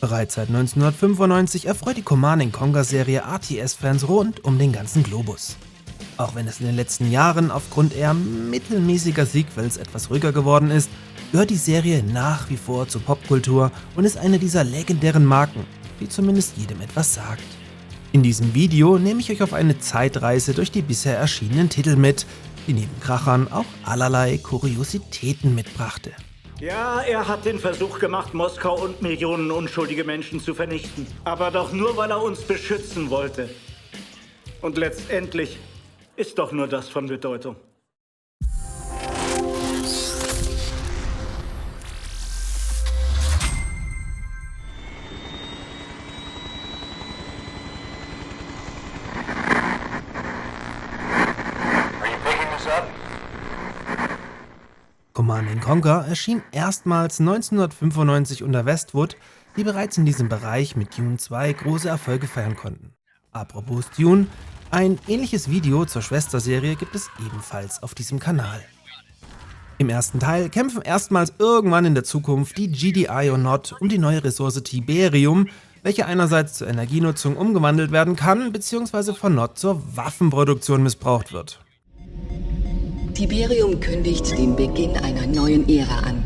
Bereits seit 1995 erfreut die Command & Conquer-Serie RTS-Fans rund um den ganzen Globus. Auch wenn es in den letzten Jahren aufgrund eher mittelmäßiger Sequels etwas ruhiger geworden ist, gehört die Serie nach wie vor zur Popkultur und ist eine dieser legendären Marken, die zumindest jedem etwas sagt. In diesem Video nehme ich euch auf eine Zeitreise durch die bisher erschienenen Titel mit, die neben Krachern auch allerlei Kuriositäten mitbrachte. Ja, er hat den Versuch gemacht, Moskau und Millionen unschuldige Menschen zu vernichten. Aber doch nur, weil er uns beschützen wollte. Und letztendlich ist doch nur das von Bedeutung. Command & Conquer erschien erstmals 1995 unter Westwood, die bereits in diesem Bereich mit Dune 2 große Erfolge feiern konnten. Apropos Dune, ein ähnliches Video zur Schwesterserie gibt es ebenfalls auf diesem Kanal. Im ersten Teil kämpfen erstmals irgendwann in der Zukunft die GDI und Nod um die neue Ressource Tiberium, welche einerseits zur Energienutzung umgewandelt werden kann, bzw. von Nod zur Waffenproduktion missbraucht wird. Tiberium kündigt den Beginn einer neuen Ära an.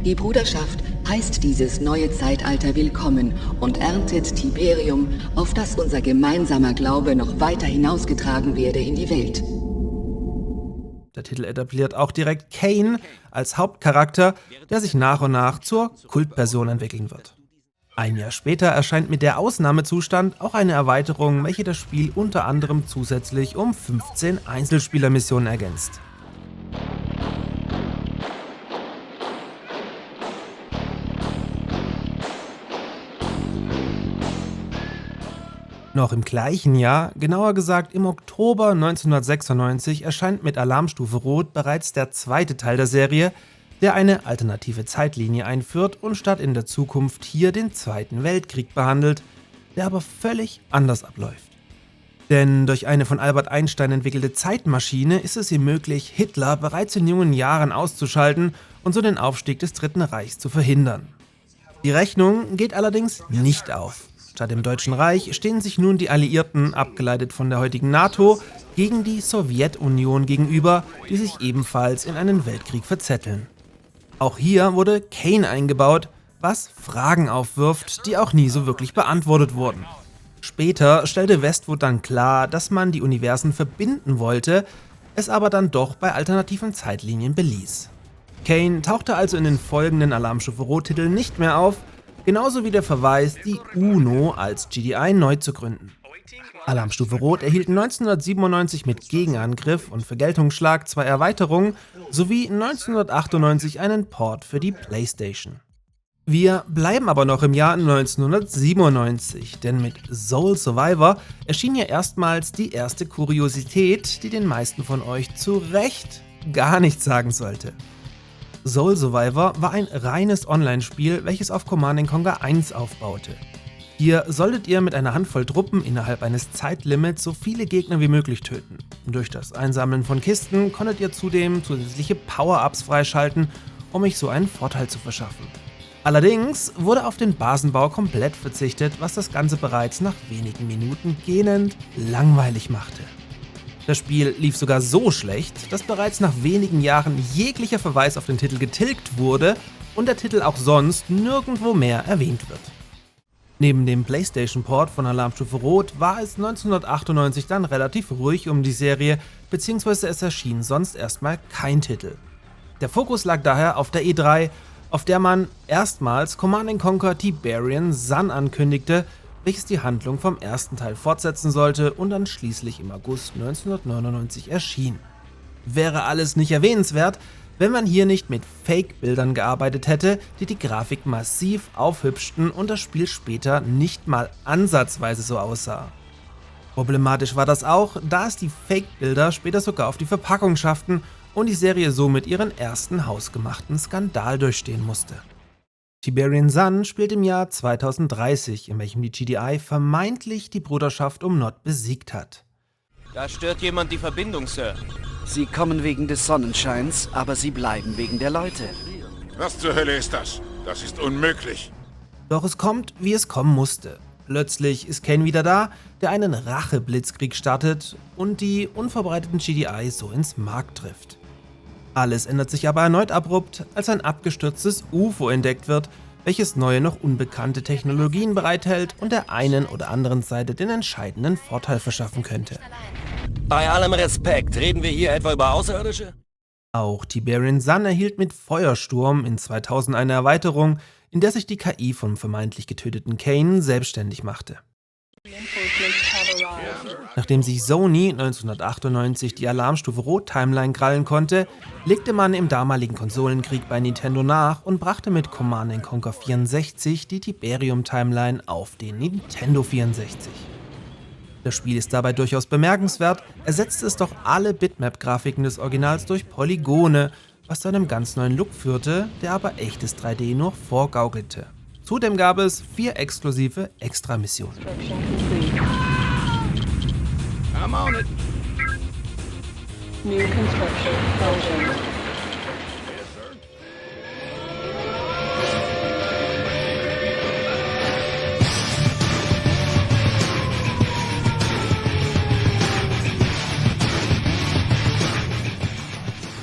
Die Bruderschaft heißt dieses neue Zeitalter willkommen und erntet Tiberium, auf das unser gemeinsamer Glaube noch weiter hinausgetragen werde in die Welt. Der Titel etabliert auch direkt Kane als Hauptcharakter, der sich nach und nach zur Kultperson entwickeln wird. Ein Jahr später erscheint mit der Ausnahmezustand auch eine Erweiterung, welche das Spiel unter anderem zusätzlich um 15 Einzelspielermissionen ergänzt. Noch im gleichen Jahr, genauer gesagt im Oktober 1996, erscheint mit Alarmstufe Rot bereits der zweite Teil der Serie, der eine alternative Zeitlinie einführt und statt in der Zukunft hier den Zweiten Weltkrieg behandelt, der aber völlig anders abläuft. Denn durch eine von Albert Einstein entwickelte Zeitmaschine ist es ihm möglich, Hitler bereits in jungen Jahren auszuschalten und so den Aufstieg des Dritten Reichs zu verhindern. Die Rechnung geht allerdings nicht auf. Statt dem Deutschen Reich stehen sich nun die Alliierten, abgeleitet von der heutigen NATO, gegen die Sowjetunion gegenüber, die sich ebenfalls in einen Weltkrieg verzetteln. Auch hier wurde Kane eingebaut, was Fragen aufwirft, die auch nie so wirklich beantwortet wurden. Später stellte Westwood dann klar, dass man die Universen verbinden wollte, es aber dann doch bei alternativen Zeitlinien beließ. Kane tauchte also in den folgenden Alarmstufe Rot-Titeln nicht mehr auf, genauso wie der Verweis, die UNO als GDI neu zu gründen. Alarmstufe Rot erhielt 1997 mit Gegenangriff und Vergeltungsschlag 2 Erweiterungen sowie 1998 einen Port für die PlayStation. Wir bleiben aber noch im Jahr 1997, denn mit Soul Survivor erschien ja erstmals die erste Kuriosität, die den meisten von euch zu Recht gar nichts sagen sollte. Soul Survivor war ein reines Online-Spiel, welches auf Command & Conquer 1 aufbaute. Hier solltet ihr mit einer Handvoll Truppen innerhalb eines Zeitlimits so viele Gegner wie möglich töten. Durch das Einsammeln von Kisten konntet ihr zudem zusätzliche Power-Ups freischalten, um euch so einen Vorteil zu verschaffen. Allerdings wurde auf den Basenbau komplett verzichtet, was das Ganze bereits nach wenigen Minuten gähnend langweilig machte. Das Spiel lief sogar so schlecht, dass bereits nach wenigen Jahren jeglicher Verweis auf den Titel getilgt wurde und der Titel auch sonst nirgendwo mehr erwähnt wird. Neben dem PlayStation-Port von Alarmstufe Rot war es 1998 dann relativ ruhig um die Serie, beziehungsweise es erschien sonst erstmal kein Titel. Der Fokus lag daher auf der E3, auf der man erstmals Command & Conquer Tiberian Sun ankündigte, welches die Handlung vom ersten Teil fortsetzen sollte und dann schließlich im August 1999 erschien. Wäre alles nicht erwähnenswert, wenn man hier nicht mit Fake-Bildern gearbeitet hätte, die die Grafik massiv aufhübschten und das Spiel später nicht mal ansatzweise so aussah. Problematisch war das auch, da es die Fake-Bilder später sogar auf die Verpackung schafften und die Serie somit ihren ersten hausgemachten Skandal durchstehen musste. Tiberian Sun spielt im Jahr 2030, in welchem die GDI vermeintlich die Bruderschaft um Nod besiegt hat. Da stört jemand die Verbindung, Sir. Sie kommen wegen des Sonnenscheins, aber sie bleiben wegen der Leute. Was zur Hölle ist das? Das ist unmöglich. Doch es kommt, wie es kommen musste. Plötzlich ist Kane wieder da, der einen Rache-Blitzkrieg startet und die unvorbereiteten GDI so ins Mark trifft. Alles ändert sich aber erneut abrupt, als ein abgestürztes UFO entdeckt wird, welches neue noch unbekannte Technologien bereithält und der einen oder anderen Seite den entscheidenden Vorteil verschaffen könnte. Bei allem Respekt, reden wir hier etwa über Außerirdische? Auch Tiberian Sun erhielt mit Feuersturm in 2000 eine Erweiterung, in der sich die KI vom vermeintlich getöteten Kane selbstständig machte. Nachdem sich Sony 1998 die Alarmstufe Rot-Timeline krallen konnte, legte man im damaligen Konsolenkrieg bei Nintendo nach und brachte mit Command & Conquer 64 die Tiberium-Timeline auf den Nintendo 64. Das Spiel ist dabei durchaus bemerkenswert, ersetzte es doch alle Bitmap-Grafiken des Originals durch Polygone, was zu einem ganz neuen Look führte, der aber echtes 3D nur vorgaukelte. Zudem gab es 4 exklusive Extra-Missionen. I'm on it. New construction version.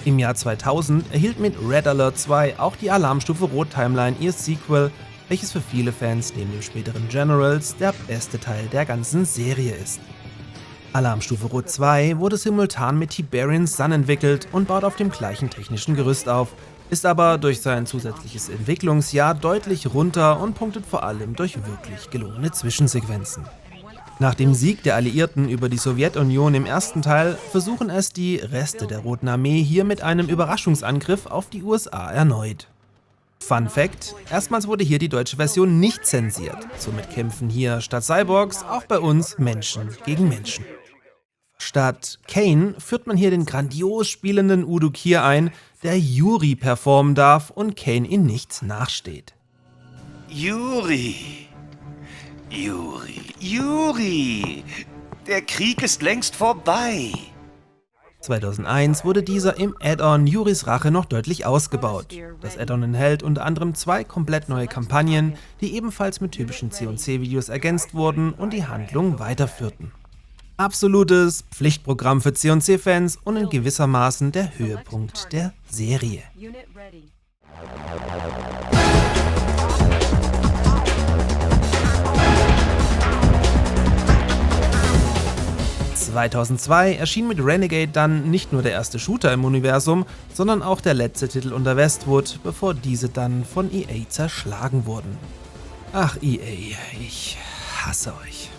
Im Jahr 2000 erhielt mit Red Alert 2 auch die Alarmstufe Rot-Timeline ihr Sequel, welches für viele Fans neben dem späteren Generals der beste Teil der ganzen Serie ist. Alarmstufe Rot 2 wurde simultan mit Tiberian Sun entwickelt und baut auf dem gleichen technischen Gerüst auf, ist aber durch sein zusätzliches Entwicklungsjahr deutlich runter und punktet vor allem durch wirklich gelungene Zwischensequenzen. Nach dem Sieg der Alliierten über die Sowjetunion im ersten Teil versuchen es die Reste der Roten Armee hier mit einem Überraschungsangriff auf die USA erneut. Fun Fact: Erstmals wurde hier die deutsche Version nicht zensiert, somit kämpfen hier statt Cyborgs auch bei uns Menschen gegen Menschen. Statt Kane führt man hier den grandios spielenden Udo Kier ein, der Yuri performen darf und Kane in nichts nachsteht. Yuri. Der Krieg ist längst vorbei. 2001 wurde dieser im Add-on Yuris Rache noch deutlich ausgebaut. Das Add-on enthält unter anderem 2 komplett neue Kampagnen, die ebenfalls mit typischen C&C-Videos ergänzt wurden und die Handlung weiterführten. Absolutes Pflichtprogramm für C&C-Fans und in gewissermaßen der Höhepunkt der Serie. 2002 erschien mit Renegade dann nicht nur der erste Shooter im Universum, sondern auch der letzte Titel unter Westwood, bevor diese dann von EA zerschlagen wurden. Ach EA, ich hasse euch.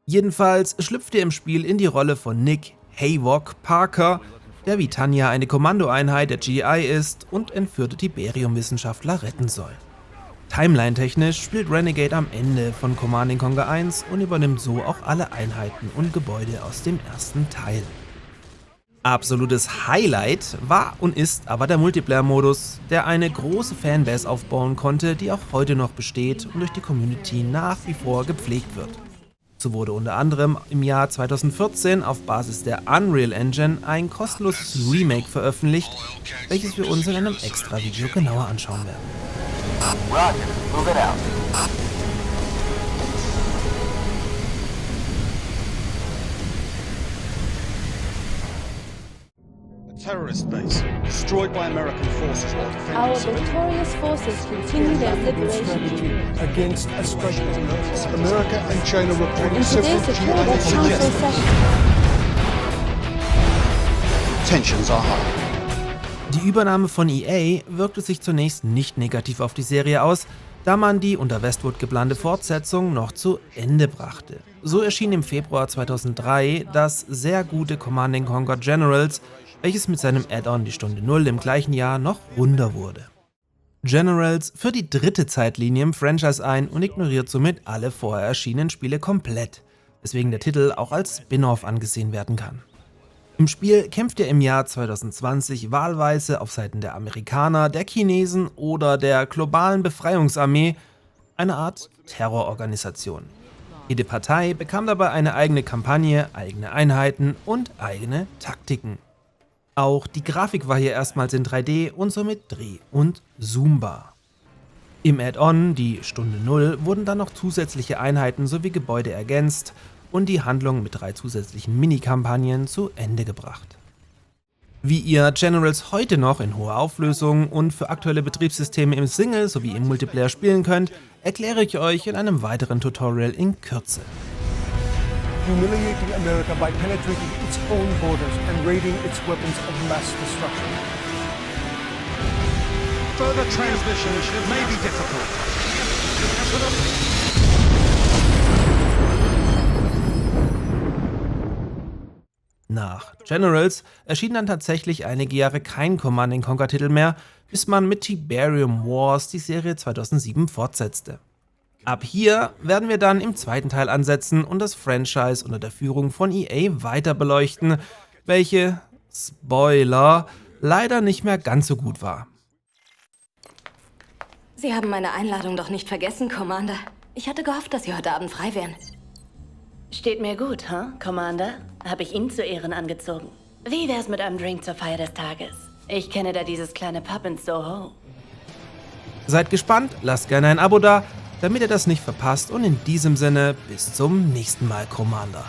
Jedenfalls schlüpft ihr im Spiel in die Rolle von Nick Haywock Parker, der wie Tanya eine Kommandoeinheit der GI ist und entführte Tiberium-Wissenschaftler retten soll. Timeline-technisch spielt Renegade am Ende von Command & Conquer 1 und übernimmt so auch alle Einheiten und Gebäude aus dem ersten Teil. Absolutes Highlight war und ist aber der Multiplayer-Modus, der eine große Fanbase aufbauen konnte, die auch heute noch besteht und durch die Community nach wie vor gepflegt wird. So wurde unter anderem im Jahr 2014 auf Basis der Unreal Engine ein kostenloses Remake veröffentlicht, welches wir uns in einem Extra-Video genauer anschauen werden. Roger, move it out. Terrorist base destroyed by American forces while defending Our civilians. victorious forces continue their liberation Against Australia. America and China reporting in several today's Security Council GI session. Tensions are high. Die Übernahme von EA wirkte sich zunächst nicht negativ auf die Serie aus, da man die unter Westwood geplante Fortsetzung noch zu Ende brachte. So erschien im Februar 2003 das sehr gute Command & Conquer Generals, welches mit seinem Add-on die Stunde Null im gleichen Jahr noch runder wurde. Generals führt die dritte Zeitlinie im Franchise ein und ignoriert somit alle vorher erschienenen Spiele komplett, weswegen der Titel auch als Spin-off angesehen werden kann. Im Spiel kämpft ihr im Jahr 2020 wahlweise auf Seiten der Amerikaner, der Chinesen oder der globalen Befreiungsarmee, eine Art Terrororganisation. Jede Partei bekam dabei eine eigene Kampagne, eigene Einheiten und eigene Taktiken. Auch die Grafik war hier erstmals in 3D und somit dreh- und zoombar. Im Add-on, die Stunde Null, wurden dann noch zusätzliche Einheiten sowie Gebäude ergänzt und die Handlung mit 3 zusätzlichen Minikampagnen zu Ende gebracht. Wie ihr Generals heute noch in hoher Auflösung und für aktuelle Betriebssysteme im Single sowie im Multiplayer spielen könnt, erkläre ich euch in einem weiteren Tutorial in Kürze. Humiliating America by penetrating its own borders and raiding its weapons of mass destruction. Further transmission may be difficult. Nach Generals erschien dann tatsächlich einige Jahre kein Command & Conquer-Titel mehr, bis man mit Tiberium Wars die Serie 2007 fortsetzte. Ab hier werden wir dann im zweiten Teil ansetzen und das Franchise unter der Führung von EA weiter beleuchten, welche, Spoiler, leider nicht mehr ganz so gut war. Sie haben meine Einladung doch nicht vergessen, Commander. Ich hatte gehofft, dass Sie heute Abend frei wären. Steht mir gut, Commander? Habe ich Ihnen zu Ehren angezogen. Wie wär's mit einem Drink zur Feier des Tages? Ich kenne da dieses kleine Pub in Soho. Seid gespannt, lasst gerne ein Abo da, damit ihr das nicht verpasst und in diesem Sinne bis zum nächsten Mal, Commander.